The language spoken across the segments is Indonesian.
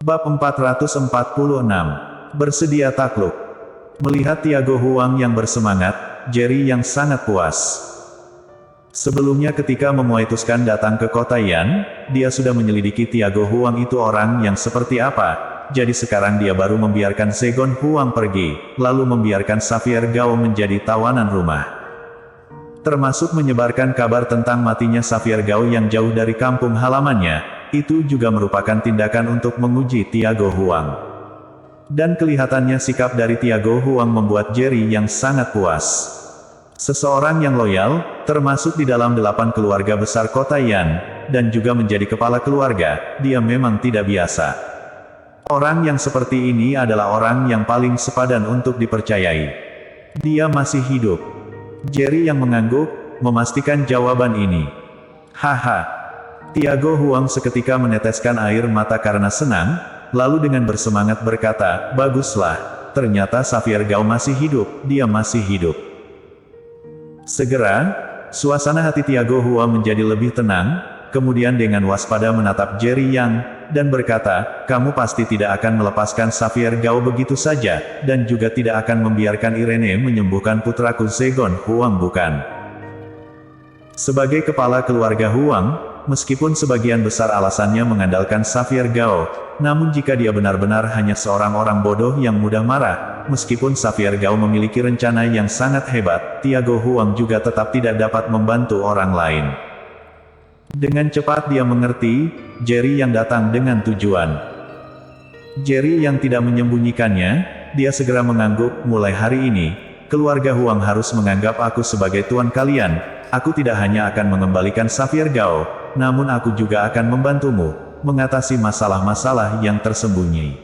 Bab 446. Bersedia takluk. Melihat Tiago Huang yang bersemangat, Jerry yang sangat puas. Sebelumnya ketika memutuskan datang ke kota Yan, dia sudah menyelidiki Tiago Huang itu orang yang seperti apa. Jadi sekarang dia baru membiarkan Zegon Huang pergi, lalu membiarkan Xavier Gao menjadi tawanan rumah. Termasuk menyebarkan kabar tentang matinya Xavier Gao yang jauh dari kampung halamannya. Itu juga merupakan tindakan untuk menguji Tiago Huang. Dan kelihatannya sikap dari Tiago Huang membuat Jerry yang sangat puas. Seseorang yang loyal, termasuk di dalam 8 keluarga besar kota Yan, dan juga menjadi kepala keluarga, dia memang tidak biasa. Orang yang seperti ini adalah orang yang paling sepadan untuk dipercayai. Dia masih hidup. Jerry yang mengangguk, memastikan jawaban ini. Haha. Tiago Huang seketika meneteskan air mata karena senang, lalu dengan bersemangat berkata, baguslah, ternyata Xavier Gao masih hidup, dia masih hidup. Segera, suasana hati Tiago Huang menjadi lebih tenang, kemudian dengan waspada menatap Jerry Yang, dan berkata, kamu pasti tidak akan melepaskan Xavier Gao begitu saja, dan juga tidak akan membiarkan Irene menyembuhkan putraku Zegon Huang bukan? Sebagai kepala keluarga Huang, meskipun sebagian besar alasannya mengandalkan Xavier Gao, namun jika dia benar-benar hanya seorang orang bodoh yang mudah marah, meskipun Xavier Gao memiliki rencana yang sangat hebat, Tiago Huang juga tetap tidak dapat membantu orang lain. Dengan cepat dia mengerti, Jerry yang datang dengan tujuan. Jerry yang tidak menyembunyikannya, dia segera mengangguk, mulai hari ini, keluarga Huang harus menganggap aku sebagai tuan kalian, aku tidak hanya akan mengembalikan Xavier Gao, namun aku juga akan membantumu mengatasi masalah-masalah yang tersembunyi.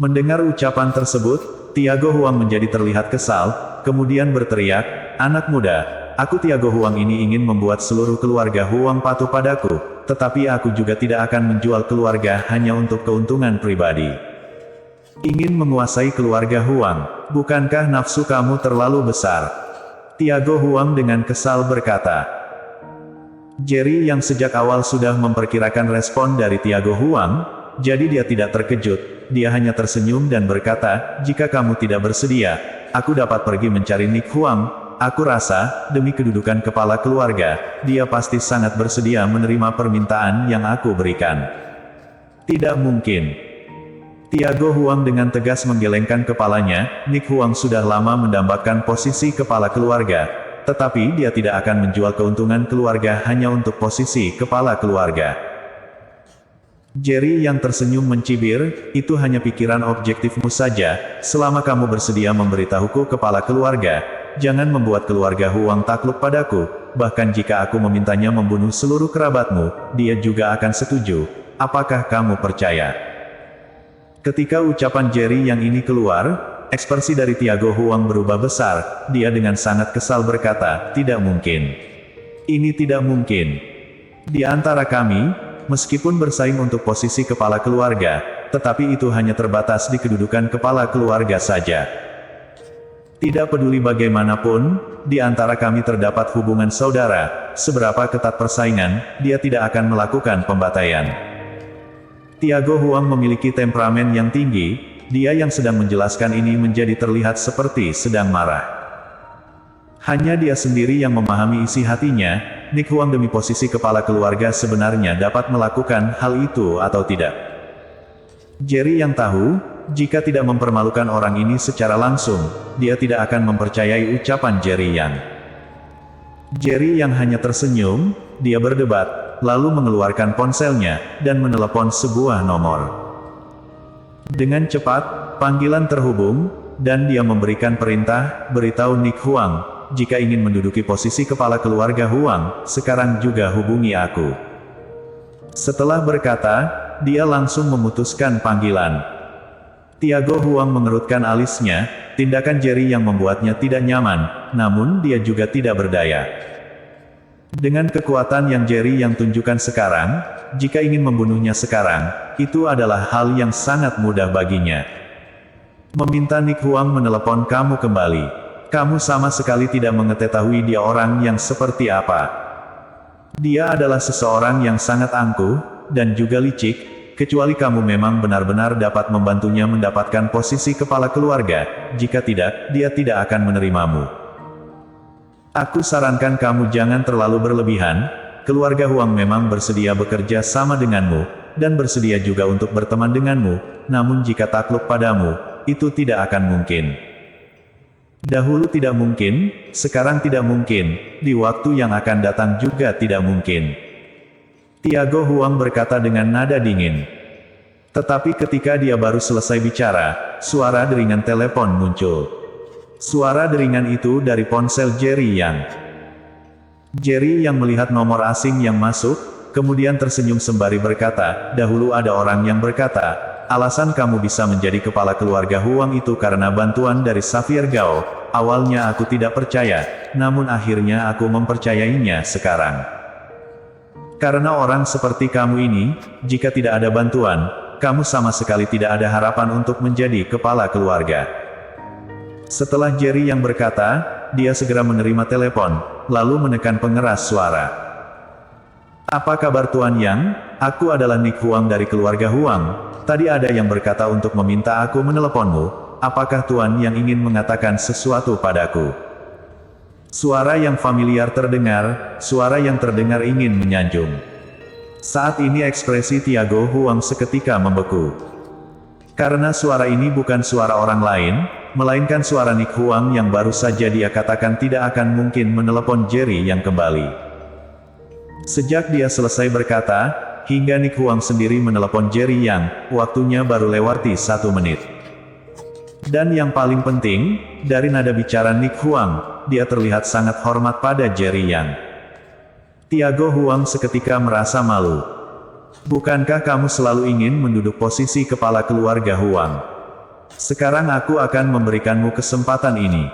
Mendengar ucapan tersebut, Tiago Huang menjadi terlihat kesal, kemudian berteriak, anak muda, aku Tiago Huang ini ingin membuat seluruh keluarga Huang patuh padaku, tetapi aku juga tidak akan menjual keluarga hanya untuk keuntungan pribadi. Ingin menguasai keluarga Huang, bukankah nafsu kamu terlalu besar? Tiago Huang dengan kesal berkata. Jerry yang sejak awal sudah memperkirakan respon dari Tiago Huang, jadi dia tidak terkejut, dia hanya tersenyum dan berkata, jika kamu tidak bersedia, aku dapat pergi mencari Nick Huang, aku rasa, demi kedudukan kepala keluarga, dia pasti sangat bersedia menerima permintaan yang aku berikan. Tidak mungkin. Tiago Huang dengan tegas menggelengkan kepalanya, Nick Huang sudah lama mendambakan posisi kepala keluarga. Tetapi dia tidak akan menjual keuntungan keluarga hanya untuk posisi kepala keluarga. Jerry yang tersenyum mencibir, itu hanya pikiran objektifmu saja, selama kamu bersedia memberitahuku kepala keluarga, jangan membuat keluarga Huang takluk padaku, bahkan jika aku memintanya membunuh seluruh kerabatmu, dia juga akan setuju, apakah kamu percaya? Ketika ucapan Jerry yang ini keluar, ekspresi dari Tiago Huang berubah besar, dia dengan sangat kesal berkata, tidak mungkin. Ini tidak mungkin. Di antara kami, meskipun bersaing untuk posisi kepala keluarga, tetapi itu hanya terbatas di kedudukan kepala keluarga saja. Tidak peduli bagaimanapun, di antara kami terdapat hubungan saudara, seberapa ketat persaingan, dia tidak akan melakukan pembantaian. Tiago Huang memiliki temperamen yang tinggi, dia yang sedang menjelaskan ini menjadi terlihat seperti sedang marah. Hanya dia sendiri yang memahami isi hatinya, Nick Huang demi posisi kepala keluarga sebenarnya dapat melakukan hal itu atau tidak. Jerry yang tahu, jika tidak mempermalukan orang ini secara langsung, dia tidak akan mempercayai ucapan Jerry yang. Jerry yang hanya tersenyum, dia berdebat, lalu mengeluarkan ponselnya, dan menelepon sebuah nomor. Dengan cepat, panggilan terhubung, dan dia memberikan perintah, beritahu Nick Huang, jika ingin menduduki posisi kepala keluarga Huang, sekarang juga hubungi aku. Setelah berkata, dia langsung memutuskan panggilan. Tiago Huang mengerutkan alisnya, tindakan Jerry yang membuatnya tidak nyaman, namun dia juga tidak berdaya. Dengan kekuatan yang Jerry yang tunjukkan sekarang, jika ingin membunuhnya sekarang, itu adalah hal yang sangat mudah baginya. Meminta Nick Huang menelepon kamu kembali. Kamu sama sekali tidak mengetahui dia orang yang seperti apa. Dia adalah seseorang yang sangat angkuh, dan juga licik, kecuali kamu memang benar-benar dapat membantunya mendapatkan posisi kepala keluarga, jika tidak, dia tidak akan menerimamu. Aku sarankan kamu jangan terlalu berlebihan, keluarga Huang memang bersedia bekerja sama denganmu, dan bersedia juga untuk berteman denganmu, namun jika takluk padamu, itu tidak akan mungkin. Dahulu tidak mungkin, sekarang tidak mungkin, di waktu yang akan datang juga tidak mungkin. Tiago Huang berkata dengan nada dingin. Tetapi ketika dia baru selesai bicara, suara deringan telepon muncul. Suara deringan itu dari ponsel Jerry Yang. Jerry yang melihat nomor asing yang masuk, kemudian tersenyum sembari berkata, dahulu ada orang yang berkata, alasan kamu bisa menjadi kepala keluarga Huang itu karena bantuan dari Xavier Gao. Awalnya aku tidak percaya, namun akhirnya aku mempercayainya sekarang. Karena orang seperti kamu ini, jika tidak ada bantuan, kamu sama sekali tidak ada harapan untuk menjadi kepala keluarga. Setelah Jerry yang berkata, dia segera menerima telepon, lalu menekan pengeras suara. Apa kabar Tuan Yang? Aku adalah Nick Huang dari keluarga Huang. Tadi ada yang berkata untuk meminta aku meneleponmu. Apakah Tuan Yang ingin mengatakan sesuatu padaku? Suara yang familiar terdengar, suara yang terdengar ingin menyanjung. Saat ini ekspresi Tiago Huang seketika membeku. Karena suara ini bukan suara orang lain, melainkan suara Nick Huang yang baru saja dia katakan tidak akan mungkin menelepon Jerry yang kembali. Sejak dia selesai berkata, hingga Nick Huang sendiri menelepon Jerry Yang, waktunya baru lewati 1 menit. Dan yang paling penting, dari nada bicara Nick Huang, dia terlihat sangat hormat pada Jerry Yang. Tiago Huang seketika merasa malu. Bukankah kamu selalu ingin menduduk posisi kepala keluarga Huang? Sekarang aku akan memberikanmu kesempatan ini.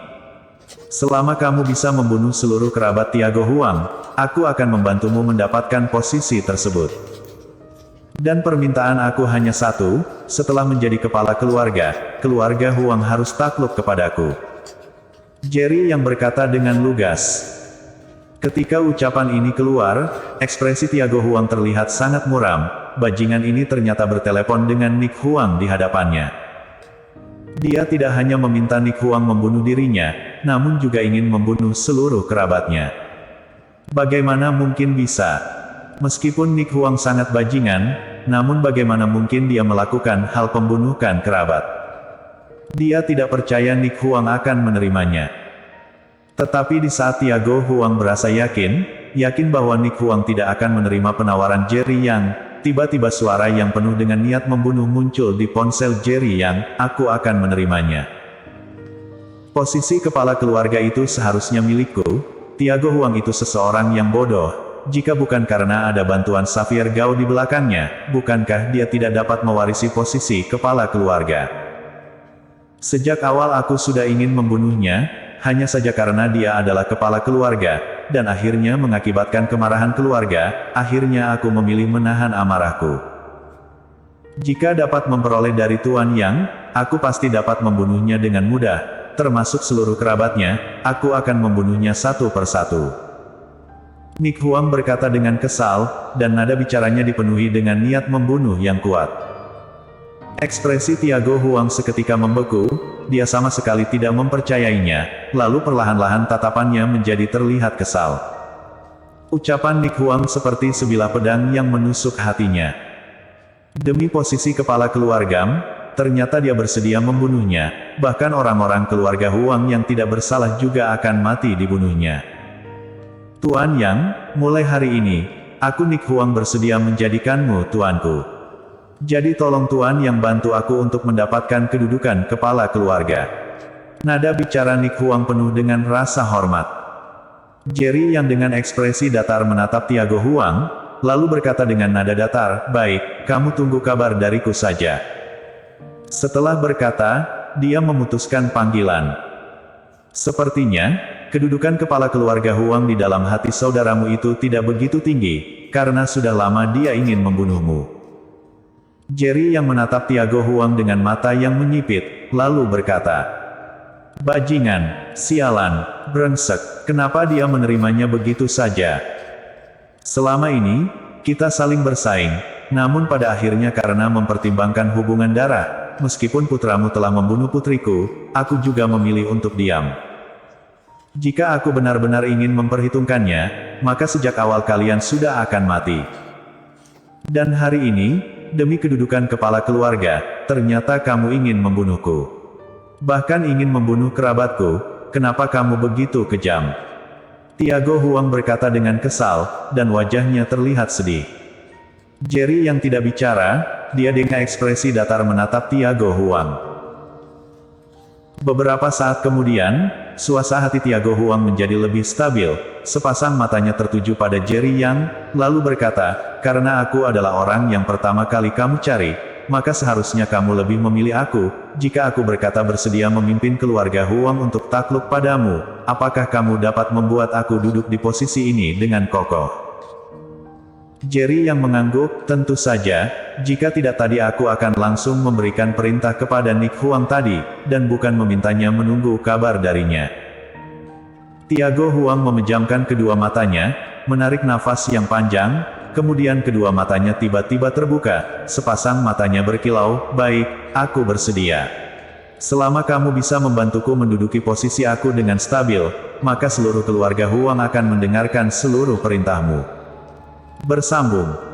Selama kamu bisa membunuh seluruh kerabat Tiago Huang, aku akan membantumu mendapatkan posisi tersebut. Dan permintaan aku hanya satu, setelah menjadi kepala keluarga, keluarga Huang harus takluk kepadaku. Jerry yang berkata dengan lugas. Ketika ucapan ini keluar, ekspresi Tiago Huang terlihat sangat muram, bajingan ini ternyata bertelepon dengan Nick Huang di hadapannya. Dia tidak hanya meminta Nick Huang membunuh dirinya, namun juga ingin membunuh seluruh kerabatnya. Bagaimana mungkin bisa? Meskipun Nick Huang sangat bajingan, namun bagaimana mungkin dia melakukan hal pembunuhan kerabat? Dia tidak percaya Nick Huang akan menerimanya. Tetapi di saat Tiago Huang berasa yakin bahwa Nick Huang tidak akan menerima penawaran Jerry Yang, tiba-tiba suara yang penuh dengan niat membunuh muncul di ponsel Jerry Yang, aku akan menerimanya. Posisi kepala keluarga itu seharusnya milikku. Tiago Huang itu seseorang yang bodoh. Jika bukan karena ada bantuan Xavier Gao di belakangnya, bukankah dia tidak dapat mewarisi posisi kepala keluarga? Sejak awal aku sudah ingin membunuhnya, hanya saja karena dia adalah kepala keluarga, dan akhirnya mengakibatkan kemarahan keluarga, akhirnya aku memilih menahan amarahku. Jika dapat memperoleh dari Tuan Yang, aku pasti dapat membunuhnya dengan mudah, termasuk seluruh kerabatnya, aku akan membunuhnya satu persatu. Nick Huang berkata dengan kesal, dan nada bicaranya dipenuhi dengan niat membunuh yang kuat. Ekspresi Tiago Huang seketika membeku, dia sama sekali tidak mempercayainya, lalu perlahan-lahan tatapannya menjadi terlihat kesal. Ucapan Nick Huang seperti sebilah pedang yang menusuk hatinya. Demi posisi kepala keluarga, ternyata dia bersedia membunuhnya, bahkan orang-orang keluarga Huang yang tidak bersalah juga akan mati dibunuhnya. Tuan Yang, mulai hari ini, aku Nick Huang bersedia menjadikanmu tuanku. Jadi tolong Tuan Yang bantu aku untuk mendapatkan kedudukan kepala keluarga. Nada bicara Nick Huang penuh dengan rasa hormat. Jerry yang dengan ekspresi datar menatap Tiago Huang, lalu berkata dengan nada datar, baik, kamu tunggu kabar dariku saja. Setelah berkata, dia memutuskan panggilan. Sepertinya, kedudukan kepala keluarga Huang di dalam hati saudaramu itu tidak begitu tinggi, karena sudah lama dia ingin membunuhmu. Jerry yang menatap Tiago Huang dengan mata yang menyipit, lalu berkata, bajingan, sialan, brengsek, kenapa dia menerimanya begitu saja? Selama ini, kita saling bersaing, namun pada akhirnya karena mempertimbangkan hubungan darah, meskipun putramu telah membunuh putriku, aku juga memilih untuk diam. Jika aku benar-benar ingin memperhitungkannya, maka sejak awal kalian sudah akan mati. Dan hari ini, demi kedudukan kepala keluarga, ternyata kamu ingin membunuhku. Bahkan ingin membunuh kerabatku, kenapa kamu begitu kejam? Tiago Huang berkata dengan kesal, dan wajahnya terlihat sedih. Jerry yang tidak bicara, dia dengan ekspresi datar menatap Tiago Huang. Beberapa saat kemudian, suasana hati Tiago Huang menjadi lebih stabil, sepasang matanya tertuju pada Jerry Yang, lalu berkata, karena aku adalah orang yang pertama kali kamu cari, maka seharusnya kamu lebih memilih aku. Jika aku berkata bersedia memimpin keluarga Huang untuk takluk padamu, apakah kamu dapat membuat aku duduk di posisi ini dengan kokoh? Jerry yang mengangguk, tentu saja, jika tidak tadi aku akan langsung memberikan perintah kepada Nick Huang tadi, dan bukan memintanya menunggu kabar darinya. Tiago Huang memejamkan kedua matanya, menarik nafas yang panjang, kemudian kedua matanya tiba-tiba terbuka, sepasang matanya berkilau, baik, aku bersedia. Selama kamu bisa membantuku menduduki posisi aku dengan stabil, maka seluruh keluarga Huang akan mendengarkan seluruh perintahmu. Bersambung.